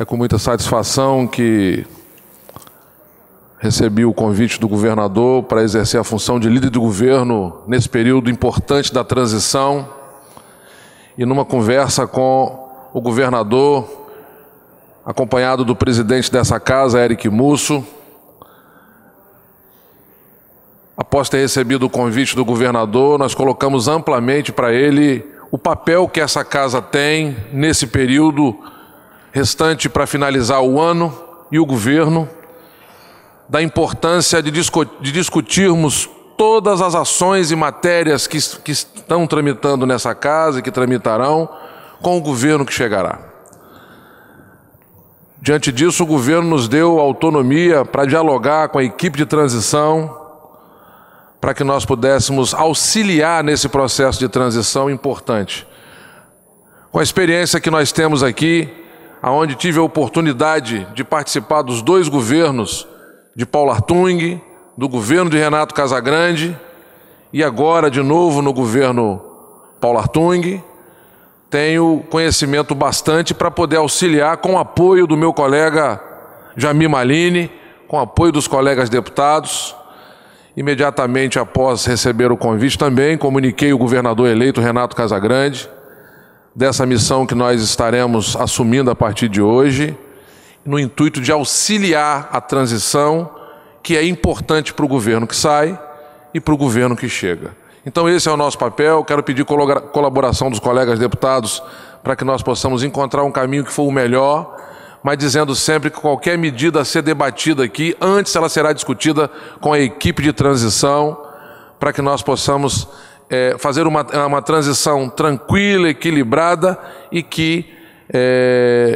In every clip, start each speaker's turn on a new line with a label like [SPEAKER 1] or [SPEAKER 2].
[SPEAKER 1] É com muita satisfação que recebi o convite do governador para exercer a função de líder do governo nesse período importante da transição. E numa conversa com o governador, acompanhado do presidente dessa casa, Eric Musso, após ter recebido o convite do governador, nós colocamos amplamente para ele o papel que essa casa tem nesse período restante para finalizar o ano e o governo, da importância de discutirmos todas as ações e matérias que estão tramitando nessa casa e que tramitarão com o governo que chegará. Diante disso, o governo nos deu autonomia para dialogar com a equipe de transição, para que nós pudéssemos auxiliar nesse processo de transição importante. Com a experiência que nós temos aqui, onde tive a oportunidade de participar dos dois governos de Paulo Artung, do governo de Renato Casagrande e agora de novo no governo Paulo Artung, tenho conhecimento bastante para poder auxiliar com o apoio do meu colega Jamil Malini, com o apoio dos colegas deputados. Imediatamente após receber o convite também comuniquei o governador eleito Renato Casagrande dessa missão que nós estaremos assumindo a partir de hoje, no intuito de auxiliar a transição, que é importante para o governo que sai e para o governo que chega. Então esse é o nosso papel. Quero pedir colaboração dos colegas deputados para que nós possamos encontrar um caminho que for o melhor, mas dizendo sempre que qualquer medida a ser debatida aqui, antes ela será discutida com a equipe de transição, para que nós possamos fazer uma transição tranquila, equilibrada e que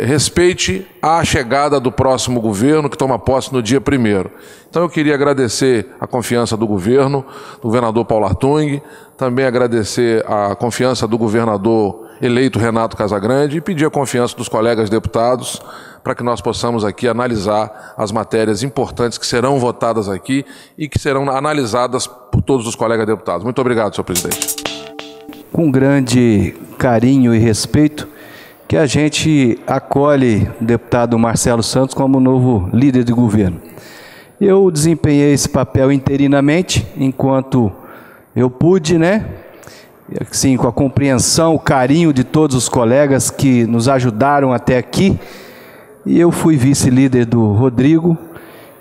[SPEAKER 1] respeite a chegada do próximo governo, que toma posse no dia 1º. Então eu queria agradecer a confiança do governo, do governador Paulo Artung, também agradecer a confiança do governador eleito Renato Casagrande e pedir a confiança dos colegas deputados para que nós possamos aqui analisar as matérias importantes que serão votadas aqui e que serão analisadas por todos os colegas deputados. Muito obrigado, senhor presidente.
[SPEAKER 2] Com grande carinho e respeito, que a gente acolhe o deputado Marcelo Santos como novo líder de governo. Eu desempenhei esse papel interinamente, enquanto eu pude, assim, com a compreensão, o carinho de todos os colegas que nos ajudaram até aqui. E eu fui vice-líder do Rodrigo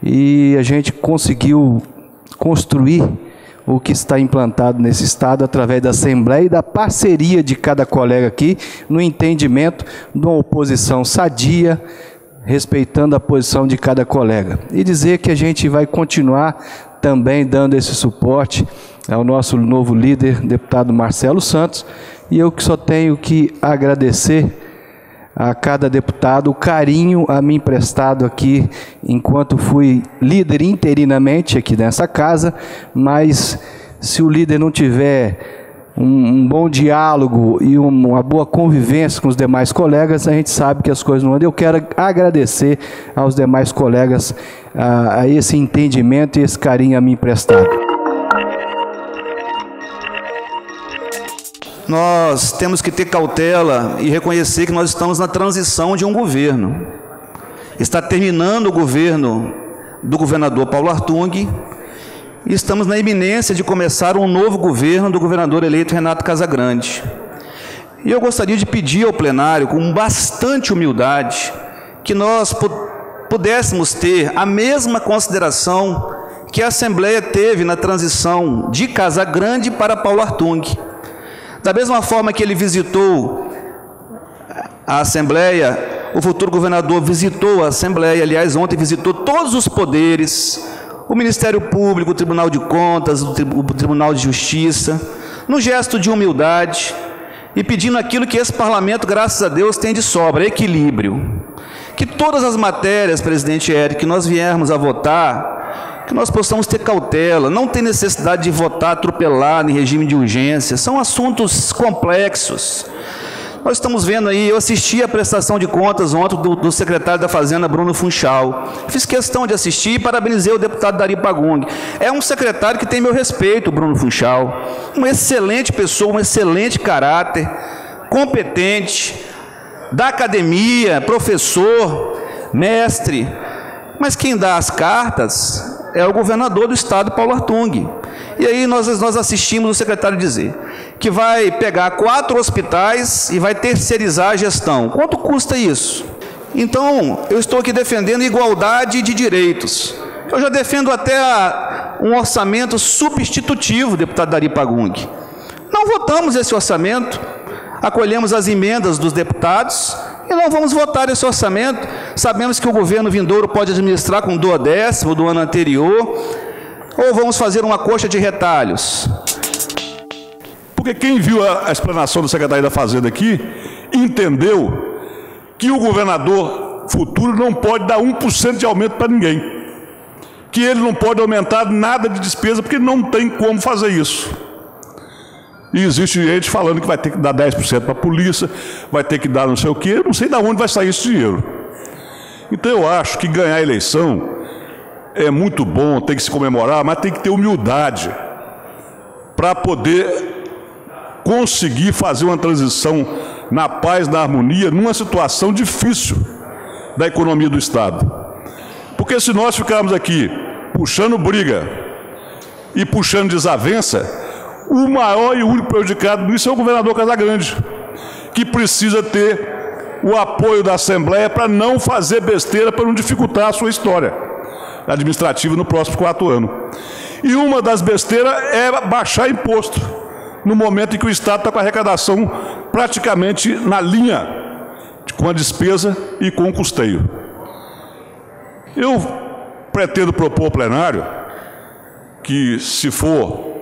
[SPEAKER 2] e a gente conseguiu construir o que está implantado nesse Estado através da Assembleia e da parceria de cada colega aqui, no entendimento de uma oposição sadia, respeitando a posição de cada colega. E dizer que a gente vai continuar também dando esse suporte ao nosso novo líder, deputado Marcelo Santos, e eu que só tenho que agradecer a cada deputado o carinho a mim prestado aqui, enquanto fui líder interinamente aqui nessa casa, mas se o líder não tiver um bom diálogo e uma boa convivência com os demais colegas, a gente sabe que as coisas não andam. Eu quero agradecer aos demais colegas a esse entendimento e esse carinho a mim prestado.
[SPEAKER 3] Nós temos que ter cautela e reconhecer que nós estamos na transição de um governo. Está terminando o governo do governador Paulo Artung e estamos na iminência de começar um novo governo do governador eleito Renato Casagrande. E eu gostaria de pedir ao plenário, com bastante humildade, que nós pudéssemos ter a mesma consideração que a Assembleia teve na transição de Casagrande para Paulo Artung. Da mesma forma que ele visitou a Assembleia, o futuro governador visitou a Assembleia, aliás, ontem visitou todos os poderes, o Ministério Público, o Tribunal de Contas, o Tribunal de Justiça, num gesto de humildade e pedindo aquilo que esse parlamento, graças a Deus, tem de sobra, equilíbrio. Que todas as matérias, presidente Eric, que nós viermos a votar, que nós possamos ter cautela, não tem necessidade de votar atropelado em regime de urgência, são assuntos complexos. Nós estamos vendo aí, eu assisti a prestação de contas ontem do secretário da Fazenda, Bruno Funchal. Fiz questão de assistir e parabenizei o deputado Dari Pagong. É um secretário que tem meu respeito, Bruno Funchal. Uma excelente pessoa, um excelente caráter, competente, da academia, professor. mestre, mas quem dá as cartas é o governador do estado, Paulo Artung. E aí nós assistimos o secretário dizer que vai pegar 4 hospitais e vai terceirizar a gestão. Quanto custa isso? Então, eu estou aqui defendendo igualdade de direitos. Eu já defendo até um orçamento substitutivo, deputado Dari Pagung. Não votamos esse orçamento, acolhemos as emendas dos deputados e não vamos votar esse orçamento. Sabemos que o governo vindouro pode administrar com 1/10 do ano anterior, ou vamos fazer uma coxa de retalhos.
[SPEAKER 4] Porque quem viu a explanação do secretário da Fazenda aqui, entendeu que o governador futuro não pode dar 1% de aumento para ninguém. Que ele não pode aumentar nada de despesa, porque não tem como fazer isso. E existe gente falando que vai ter que dar 10% para a polícia, vai ter que dar não sei o quê, eu não sei de onde vai sair esse dinheiro. Então eu acho que ganhar a eleição é muito bom, tem que se comemorar, mas tem que ter humildade para poder conseguir fazer uma transição na paz, na harmonia, numa situação difícil da economia do Estado. Porque se nós ficarmos aqui puxando briga e puxando desavença, o maior e único prejudicado nisso é o governador Casagrande, que precisa ter o apoio da Assembleia para não fazer besteira, para não dificultar a sua história administrativa no próximo 4 anos. E uma das besteiras é baixar imposto, no momento em que o Estado está com a arrecadação praticamente na linha com a despesa e com o custeio. Eu pretendo propor ao plenário que, se for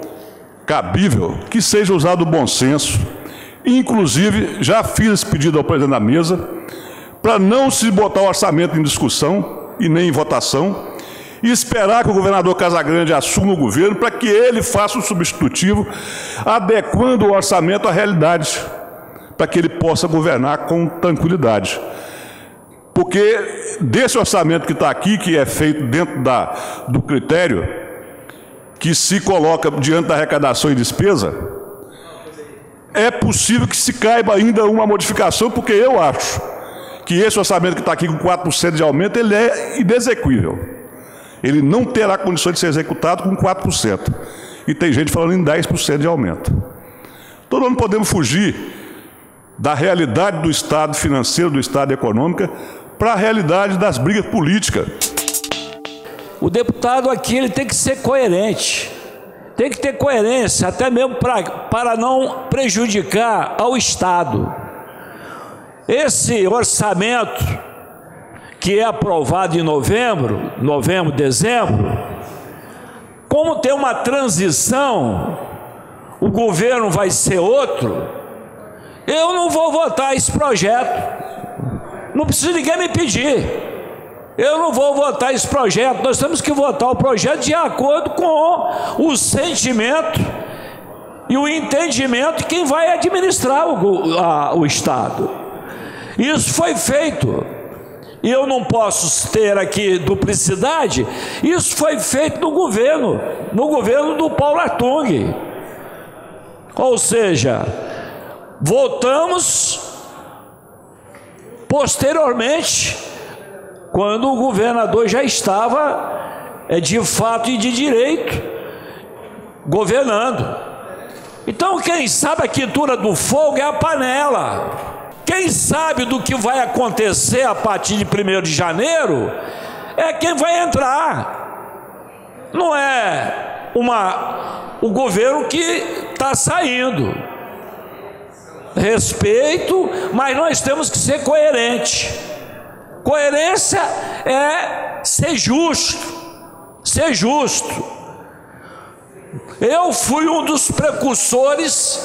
[SPEAKER 4] cabível, que seja usado o bom senso. Inclusive, já fiz esse pedido ao presidente da mesa, para não se botar o orçamento em discussão e nem em votação, e esperar que o governador Casagrande assuma o governo para que ele faça o substitutivo, adequando o orçamento à realidade, para que ele possa governar com tranquilidade. Porque desse orçamento que está aqui, que é feito dentro do critério que se coloca diante da arrecadação e despesa, é possível que se caiba ainda uma modificação, porque eu acho que esse orçamento que está aqui com 4% de aumento, ele é inexequível. Ele não terá condições de ser executado com 4%. E tem gente falando em 10% de aumento. Então nós não podemos fugir da realidade do Estado financeiro, do Estado econômico, para a realidade das brigas políticas.
[SPEAKER 5] O deputado aqui ele tem que ser coerente, tem que ter coerência, até mesmo para não prejudicar ao Estado. Esse orçamento que é aprovado em novembro, dezembro, como tem uma transição, o governo vai ser outro, eu não vou votar esse projeto. Não precisa ninguém me pedir. Eu não vou votar esse projeto. Nós temos que votar o projeto de acordo com o sentimento e o entendimento de quem vai administrar o Estado. Isso foi feito. E eu não posso ter aqui duplicidade. Isso foi feito no governo do Paulo Artung. Ou seja, votamos posteriormente, quando o governador já estava, de fato e de direito, governando. Então, quem sabe a quintura do fogo é a panela. Quem sabe do que vai acontecer a partir de 1º de janeiro é quem vai entrar. Não é o governo que está saindo. Respeito, mas nós temos que ser coerentes. Coerência é ser justo. Ser justo. Eu fui um dos precursores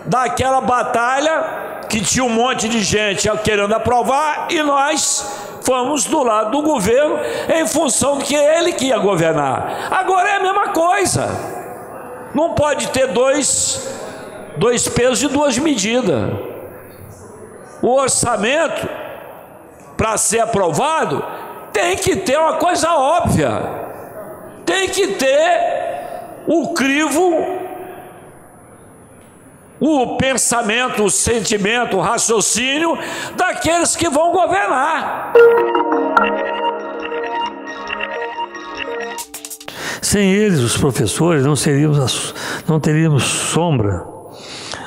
[SPEAKER 5] daquela batalha que tinha um monte de gente querendo aprovar e nós fomos do lado do governo em função de que ele que ia governar. Agora é a mesma coisa. Não pode ter dois pesos e duas medidas. O orçamento, para ser aprovado, tem que ter uma coisa óbvia. Tem que ter o crivo o pensamento, o sentimento, o raciocínio daqueles que vão governar.
[SPEAKER 6] Sem eles, os professores, não teríamos sombra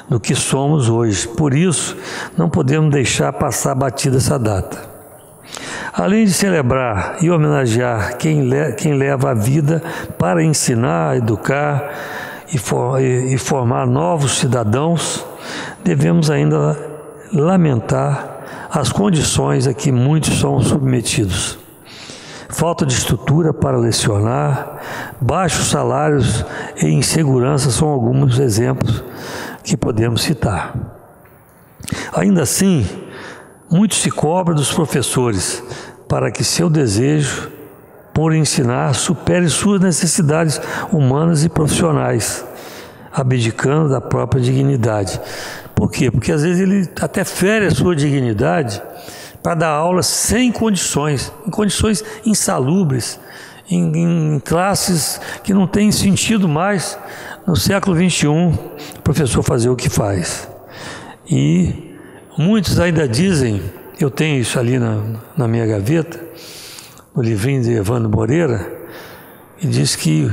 [SPEAKER 6] do que somos hoje. Por isso, não podemos deixar passar batida essa data. Além de celebrar e homenagear quem leva a vida para ensinar, educar e formar novos cidadãos, devemos ainda lamentar as condições a que muitos são submetidos. Falta de estrutura para lecionar, baixos salários e insegurança são alguns exemplos que podemos citar. Ainda assim, muito se cobra dos professores para que seu desejo por ensinar supere suas necessidades humanas e profissionais, abdicando da própria dignidade. Por quê? Porque às vezes ele até fere a sua dignidade para dar aula sem condições, em condições insalubres, em classes que não tem sentido mais no século XXI o professor fazer o que faz. E muitos ainda dizem, eu tenho isso ali na minha gaveta, no livrinho de Evandro Moreira, e diz que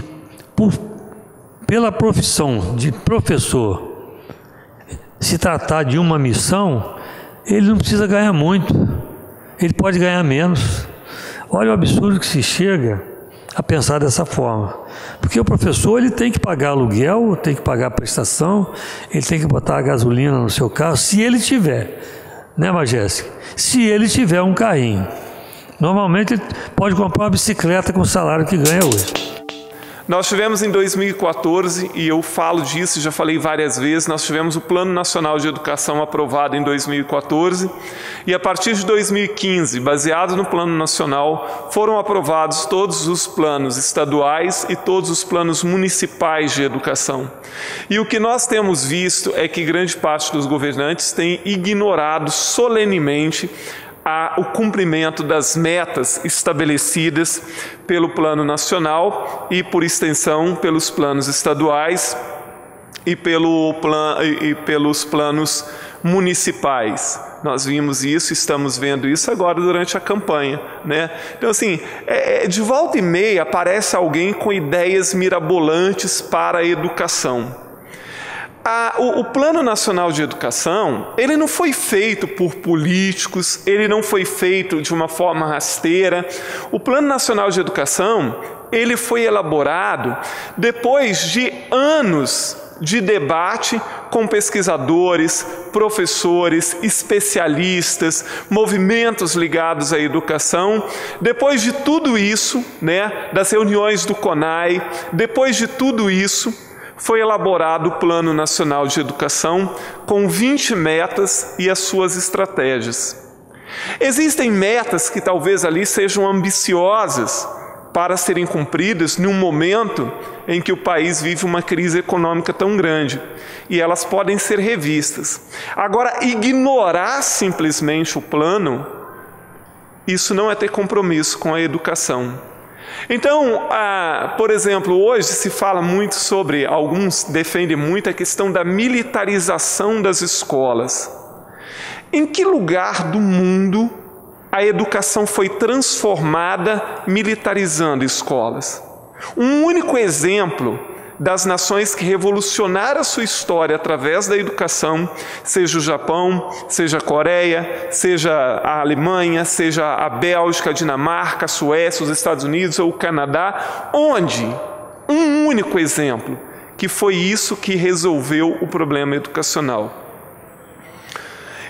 [SPEAKER 6] pela profissão de professor se tratar de uma missão, ele não precisa ganhar muito, ele pode ganhar menos. Olha o absurdo que se chega a pensar dessa forma, porque o professor ele tem que pagar aluguel, tem que pagar prestação, ele tem que botar a gasolina no seu carro, se ele tiver, né, Majéssica? Se ele tiver um carrinho. Normalmente ele pode comprar uma bicicleta com o salário que ganha hoje.
[SPEAKER 7] Nós tivemos em 2014, e eu falo disso, já falei várias vezes, nós tivemos o Plano Nacional de Educação aprovado em 2014, e a partir de 2015, baseado no Plano Nacional, foram aprovados todos os planos estaduais e todos os planos municipais de educação. E o que nós temos visto é que grande parte dos governantes tem ignorado solenemente o cumprimento das metas estabelecidas pelo Plano Nacional e, por extensão, pelos planos estaduais e pelos planos municipais. Nós vimos isso, estamos vendo isso agora durante a campanha, né? Então, assim, de volta e meia aparece alguém com ideias mirabolantes para a educação. O Plano Nacional de Educação, ele não foi feito por políticos, ele não foi feito de uma forma rasteira. O Plano Nacional de Educação, ele foi elaborado depois de anos de debate com pesquisadores, professores, especialistas, movimentos ligados à educação. Depois de tudo isso, né, das reuniões do CONAI, depois de tudo isso, foi elaborado o Plano Nacional de Educação com 20 metas e as suas estratégias. Existem metas que talvez ali sejam ambiciosas para serem cumpridas num momento em que o país vive uma crise econômica tão grande, e elas podem ser revistas. Agora, ignorar simplesmente o plano, isso não é ter compromisso com a educação. Então, por exemplo, hoje se fala muito sobre, alguns defendem muito a questão da militarização das escolas. Em que lugar do mundo a educação foi transformada militarizando escolas? Um único exemplo das nações que revolucionaram a sua história através da educação, seja o Japão, seja a Coreia, seja a Alemanha, seja a Bélgica, a Dinamarca, a Suécia, os Estados Unidos ou o Canadá, onde um único exemplo, que foi isso que resolveu o problema educacional.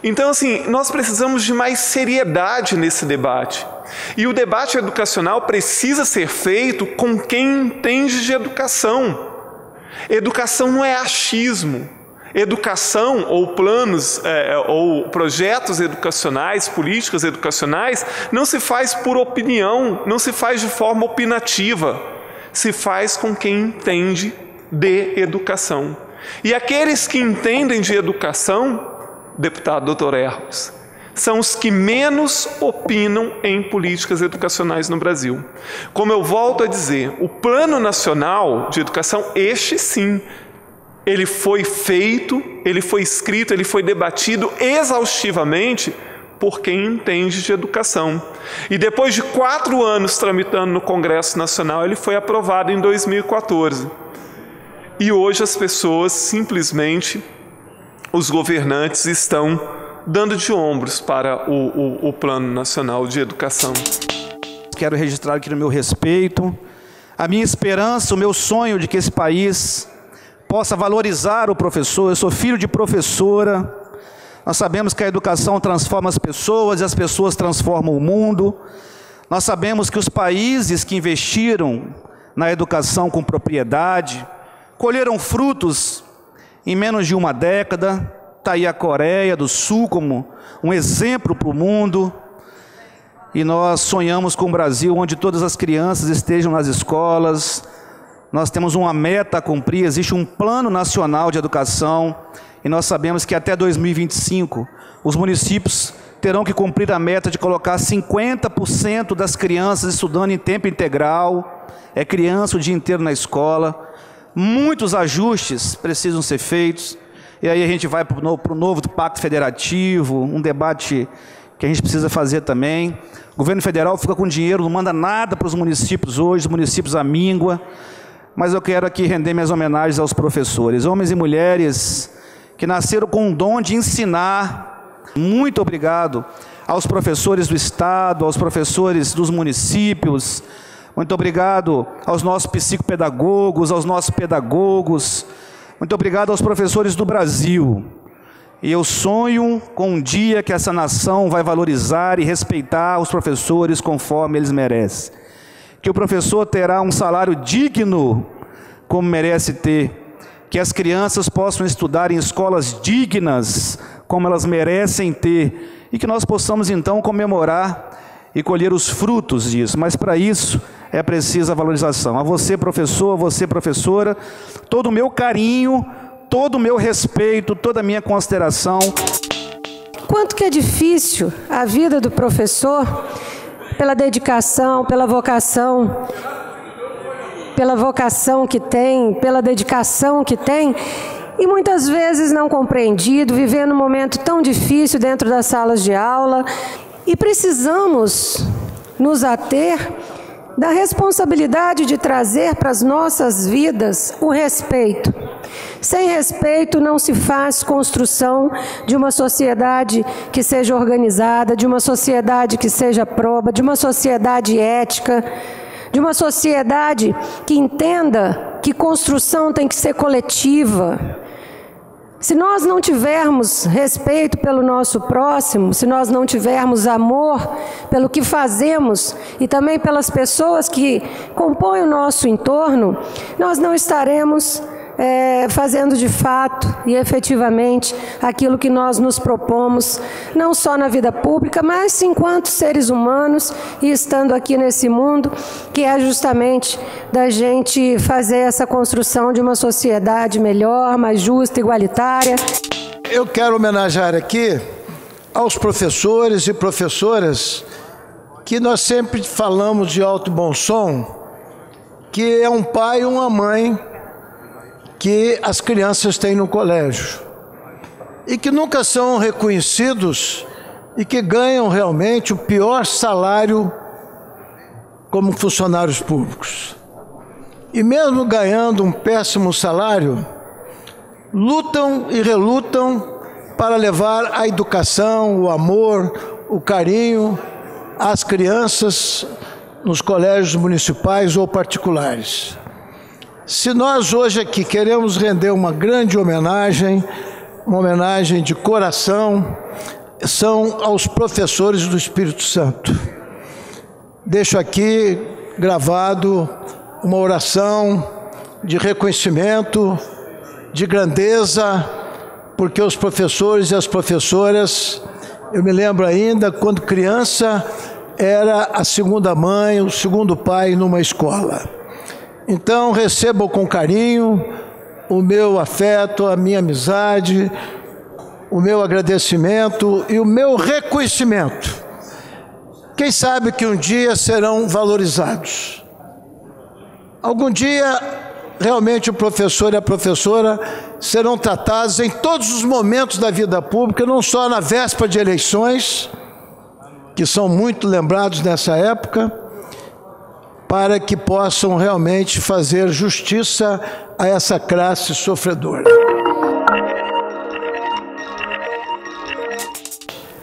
[SPEAKER 7] Então, assim, nós precisamos de mais seriedade nesse debate. E o debate educacional precisa ser feito com quem entende de educação. Educação não é achismo. Educação ou planos ou projetos educacionais, políticas educacionais, não se faz por opinião, não se faz de forma opinativa. Se faz com quem entende de educação. E aqueles que entendem de educação, deputado Dr. Hermes, são os que menos opinam em políticas educacionais no Brasil. Como eu volto a dizer, o Plano Nacional de Educação, este sim, ele foi feito, ele foi escrito, ele foi debatido exaustivamente por quem entende de educação. E depois de 4 anos tramitando no Congresso Nacional, ele foi aprovado em 2014. E hoje as pessoas simplesmente, os governantes estão dando de ombros para o Plano Nacional de Educação.
[SPEAKER 3] Quero registrar aqui no meu respeito a minha esperança, o meu sonho de que esse país possa valorizar o professor. Eu sou filho de professora. Nós sabemos que a educação transforma as pessoas e as pessoas transformam o mundo. Nós sabemos que os países que investiram na educação com propriedade colheram frutos em menos de uma década. Está aí a Coreia do Sul como um exemplo para o mundo. E nós sonhamos com um Brasil onde todas as crianças estejam nas escolas. Nós temos uma meta a cumprir, existe um plano nacional de educação. E nós sabemos que até 2025, os municípios terão que cumprir a meta de colocar 50% das crianças estudando em tempo integral. É criança o dia inteiro na escola. Muitos ajustes precisam ser feitos. E aí a gente vai para o novo Pacto Federativo, um debate que a gente precisa fazer também. O governo federal fica com dinheiro, não manda nada para os municípios hoje, os municípios à míngua. Mas eu quero aqui render minhas homenagens aos professores, homens e mulheres que nasceram com um dom de ensinar. Muito obrigado aos professores do Estado, aos professores dos municípios. Muito obrigado aos nossos psicopedagogos, aos nossos pedagogos. Muito obrigado aos professores do Brasil. E eu sonho com um dia que essa nação vai valorizar e respeitar os professores conforme eles merecem. Que o professor terá um salário digno, como merece ter. Que as crianças possam estudar em escolas dignas, como elas merecem ter. E que nós possamos, então, comemorar e colher os frutos disso. Mas, para isso, é preciso a valorização. A você, professor, a você, professora, todo o meu carinho, todo o meu respeito, toda a minha consideração.
[SPEAKER 8] Quanto que é difícil a vida do professor, pela dedicação, pela vocação que tem, pela dedicação que tem, e muitas vezes não compreendido, vivendo um momento tão difícil dentro das salas de aula. E precisamos nos ater da responsabilidade de trazer para as nossas vidas o respeito. Sem respeito não se faz construção de uma sociedade que seja organizada, de uma sociedade que seja proba, de uma sociedade ética, de uma sociedade que entenda que construção tem que ser coletiva. Se nós não tivermos respeito pelo nosso próximo, se nós não tivermos amor pelo que fazemos e também pelas pessoas que compõem o nosso entorno, nós não estaremos fazendo de fato e efetivamente aquilo que nós nos propomos, não só na vida pública, mas enquanto seres humanos e estando aqui nesse mundo, que é justamente da gente fazer essa construção de uma sociedade melhor, mais justa, igualitária.
[SPEAKER 9] Eu quero homenagear aqui aos professores e professoras que nós sempre falamos de alto e bom som, que é um pai e uma mãe que as crianças têm no colégio e que nunca são reconhecidos e que ganham realmente o pior salário como funcionários públicos. E mesmo ganhando um péssimo salário, lutam e relutam para levar a educação, o amor, o carinho às crianças nos colégios municipais ou particulares. Se nós hoje aqui queremos render uma grande homenagem, uma homenagem de coração, são aos professores do Espírito Santo. Deixo aqui gravado uma oração de reconhecimento, de grandeza, porque os professores e as professoras, eu me lembro ainda, quando criança, era a segunda mãe, o segundo pai numa escola. Então, recebam com carinho o meu afeto, a minha amizade, o meu agradecimento e o meu reconhecimento. Quem sabe que um dia serão valorizados. Algum dia realmente o professor e a professora serão tratados em todos os momentos da vida pública, não só na véspera de eleições, que são muito lembrados nessa época, para que possam realmente fazer justiça a essa classe sofredora.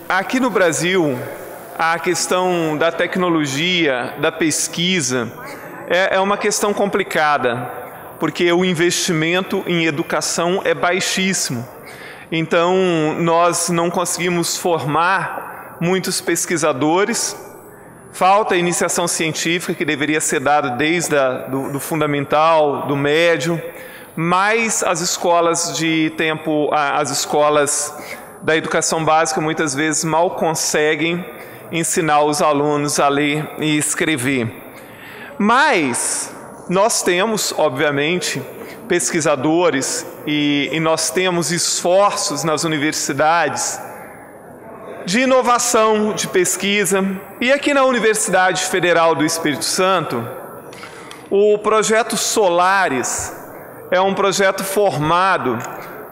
[SPEAKER 7] Aqui no Brasil, a questão da tecnologia, da pesquisa, é uma questão complicada, porque o investimento em educação é baixíssimo. Então, nós não conseguimos formar muitos pesquisadores, falta a iniciação científica, que deveria ser dada desde do fundamental, do médio, mas as escolas as escolas da educação básica muitas vezes mal conseguem ensinar os alunos a ler e escrever. Mas nós temos, obviamente, pesquisadores e nós temos esforços nas universidades de inovação, de pesquisa. E aqui na Universidade Federal do Espírito Santo, o projeto Solares é um projeto formado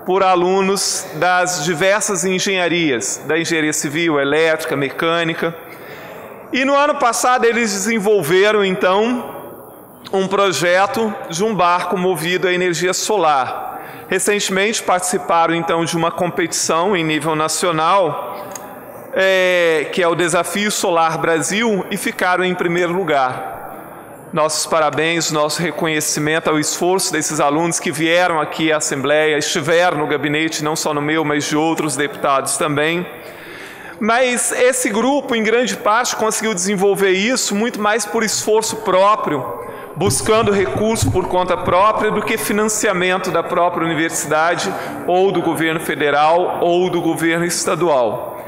[SPEAKER 7] por alunos das diversas engenharias, da engenharia civil, elétrica, mecânica. E no ano passado eles desenvolveram, então, um projeto de um barco movido a energia solar. Recentemente participaram, então, de uma competição em nível nacional, que é o Desafio Solar Brasil, e ficaram em primeiro lugar. Nossos parabéns, nosso reconhecimento ao esforço desses alunos que vieram aqui à Assembleia, estiveram no gabinete, não só no meu, mas de outros deputados também. Mas esse grupo, em grande parte, conseguiu desenvolver isso muito mais por esforço próprio, buscando recurso por conta própria, do que financiamento da própria universidade, ou do governo federal, ou do governo estadual.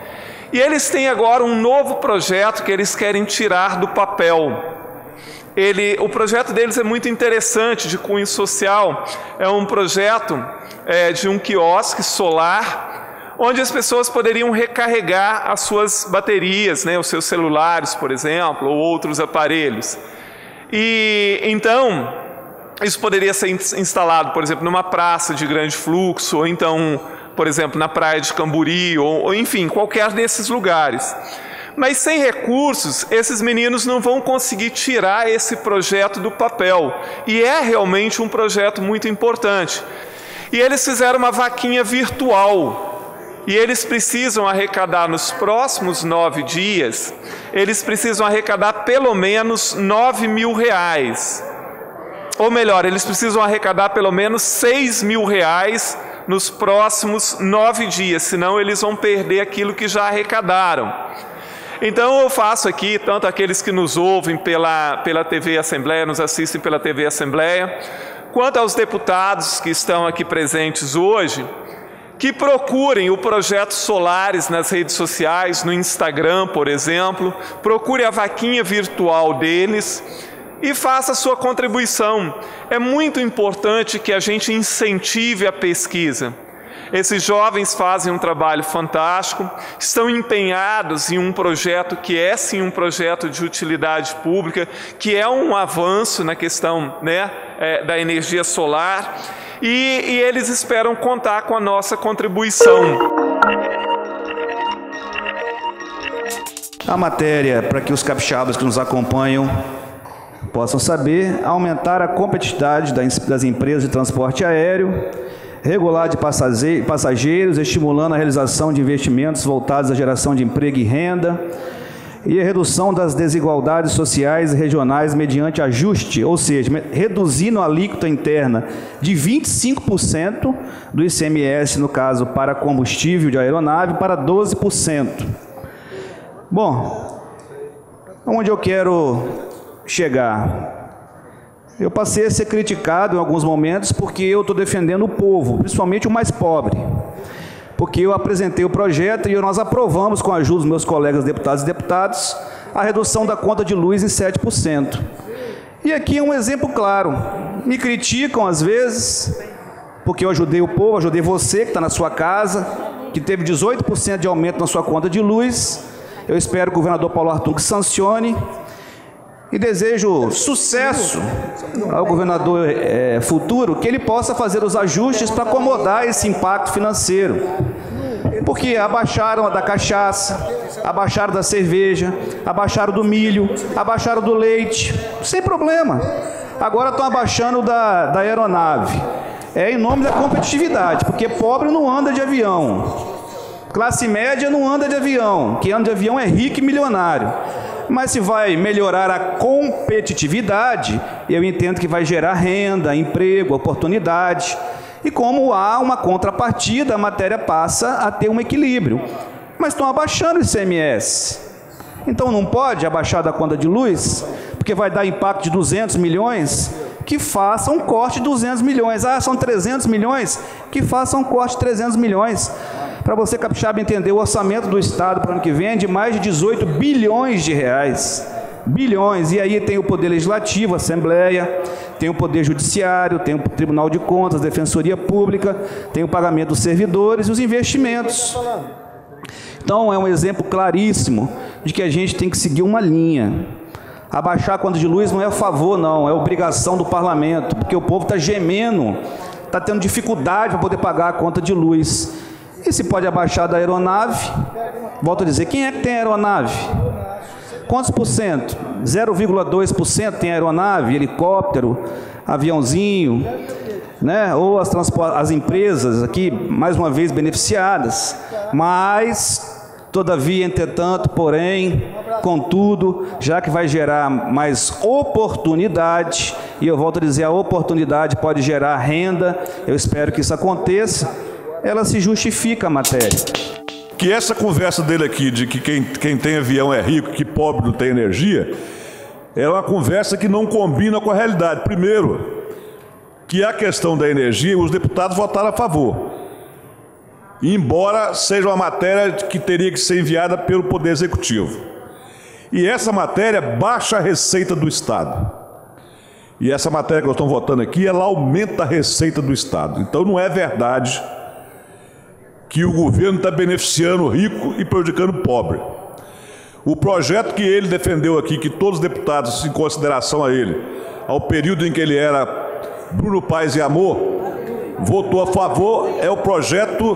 [SPEAKER 7] E eles têm agora um novo projeto que eles querem tirar do papel. O projeto deles é muito interessante, de cunho social. É um projeto de um quiosque solar, onde as pessoas poderiam recarregar as suas baterias, os seus celulares, por exemplo, ou outros aparelhos. E então, isso poderia ser instalado, por exemplo, numa praça de grande fluxo, ou então, por exemplo, na praia de Camburi, ou enfim, qualquer desses lugares. Mas sem recursos, esses meninos não vão conseguir tirar esse projeto do papel. E é realmente um projeto muito importante. E eles fizeram uma vaquinha virtual. E eles precisam arrecadar nos próximos 9 dias, eles precisam arrecadar pelo menos R$9.000. Ou melhor, eles precisam arrecadar pelo menos R$6.000 nos próximos 9 dias, senão eles vão perder aquilo que já arrecadaram. Então eu faço aqui, tanto aqueles que nos ouvem pela TV Assembleia, nos assistem pela TV Assembleia, quanto aos deputados que estão aqui presentes hoje, que procurem o projeto Solares nas redes sociais, no Instagram, por exemplo, procure a vaquinha virtual deles e faça a sua contribuição. É muito importante que a gente incentive a pesquisa. Esses jovens fazem um trabalho fantástico, estão empenhados em um projeto que é sim um projeto de utilidade pública, que é um avanço na questão da energia solar, e eles esperam contar com a nossa contribuição.
[SPEAKER 3] A matéria, para que os capixabas que nos acompanham possam saber, aumentar a competitividade das empresas de transporte aéreo, regular de passageiros, estimulando a realização de investimentos voltados à geração de emprego e renda, e a redução das desigualdades sociais e regionais mediante ajuste, ou seja, reduzindo a alíquota interna de 25% do ICMS, no caso, para combustível de aeronave, para 12%. Bom, onde eu quero chegar? Eu passei a ser criticado em alguns momentos porque eu estou defendendo o povo, principalmente o mais pobre. Porque eu apresentei o projeto e nós aprovamos, com a ajuda dos meus colegas deputados e deputadas, a redução da conta de luz em 7%. E aqui é um exemplo claro. Me criticam às vezes, porque eu ajudei o povo, ajudei você que está na sua casa, que teve 18% de aumento na sua conta de luz. Eu espero que o governador Paulo Artung sancione. e desejo sucesso ao governador futuro, que ele possa fazer os ajustes para acomodar esse impacto financeiro. Porque abaixaram a da cachaça, abaixaram da cerveja, abaixaram do milho, abaixaram do leite, sem problema. Agora estão abaixando da aeronave. É em nome da competitividade, porque pobre não anda de avião. Classe média não anda de avião. Quem anda de avião é rico e milionário. Mas se vai melhorar a competitividade, eu entendo que vai gerar renda, emprego, oportunidade. E como há uma contrapartida, a matéria passa a ter um equilíbrio. Mas estão abaixando o ICMS. Então não pode abaixar da conta de luz, porque vai dar impacto de 200 milhões, que façam um corte de 200 milhões. Ah, são 300 milhões, que façam um corte de 300 milhões. Para você, capixaba, entender, o orçamento do Estado para o ano que vem é de mais de 18 bilhões de reais. Bilhões. E aí tem o Poder Legislativo, a Assembleia, tem o Poder Judiciário, tem o Tribunal de Contas, a Defensoria Pública, tem o pagamento dos servidores e os investimentos. Então, é um exemplo claríssimo de que a gente tem que seguir uma linha. Abaixar a conta de luz não é a favor, não, é obrigação do parlamento, porque o povo está gemendo, está tendo dificuldade para poder pagar a conta de luz. E se pode abaixar da aeronave, volto a dizer, quem é que tem aeronave? Quantos por cento? 0,2% tem aeronave, helicóptero, aviãozinho, né? Ou as empresas aqui, mais uma vez, beneficiadas. Mas, todavia, entretanto, porém, contudo, já que vai gerar mais oportunidade, e eu volto a dizer, a oportunidade pode gerar renda, eu espero que isso aconteça, ela se justifica a matéria.
[SPEAKER 4] Que essa conversa dele aqui, de que quem tem avião é rico, que pobre não tem energia, é uma conversa que não combina com a realidade. Primeiro, que a questão da energia, os deputados votaram a favor, embora seja uma matéria que teria que ser enviada pelo Poder Executivo. E essa matéria baixa a receita do Estado. E essa matéria que nós estamos votando aqui, ela aumenta a receita do Estado. Então não é verdade que o governo está beneficiando o rico e prejudicando o pobre. O projeto que ele defendeu aqui, que todos os deputados, em consideração a ele, ao período em que ele era Bruno Paes e Amor, votou a favor, é o projeto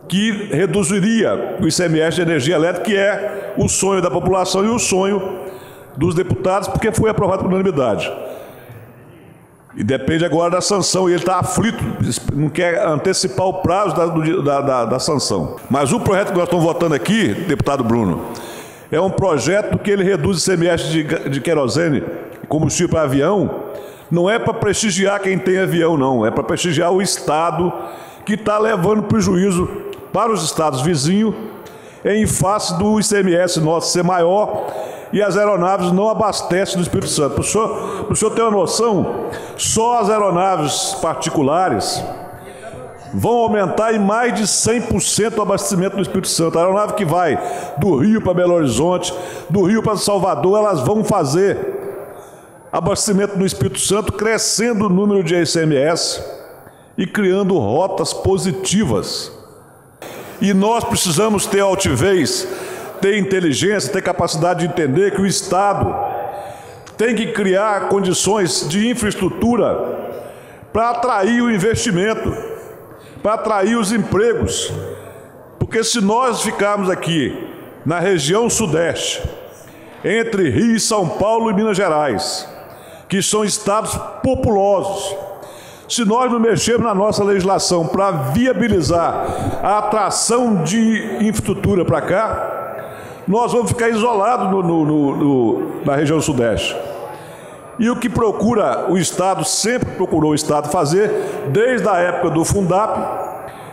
[SPEAKER 4] que reduziria o ICMS de energia elétrica, que é o sonho da população e o sonho dos deputados, porque foi aprovado por unanimidade. E depende agora da sanção, e ele está aflito, não quer antecipar o prazo da sanção. Mas o projeto que nós estamos votando aqui, deputado Bruno, é um projeto que ele reduz o ICMS de querosene, combustível para avião, não é para prestigiar quem tem avião, não, é para prestigiar o Estado que está levando prejuízo para os estados vizinhos em face do ICMS nosso ser maior, e as aeronaves não abastecem no Espírito Santo. Para o senhor ter uma noção, só as aeronaves particulares vão aumentar em mais de 100% o abastecimento no Espírito Santo. A aeronave que vai do Rio para Belo Horizonte, do Rio para Salvador, elas vão fazer abastecimento no Espírito Santo, crescendo o número de ICMS e criando rotas positivas. E nós precisamos ter altivez, ter inteligência, ter capacidade de entender que o Estado tem que criar condições de infraestrutura para atrair o investimento, para atrair os empregos. Porque se nós ficarmos aqui na região sudeste, entre Rio e São Paulo e Minas Gerais, que são estados populosos, se nós não mexermos na nossa legislação para viabilizar a atração de infraestrutura para cá, nós vamos ficar isolados na região sudeste. E o que procura o Estado, sempre procurou o Estado fazer, desde a época do Fundap,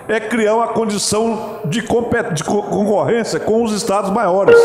[SPEAKER 4] é criar uma condição de concorrência com os estados maiores.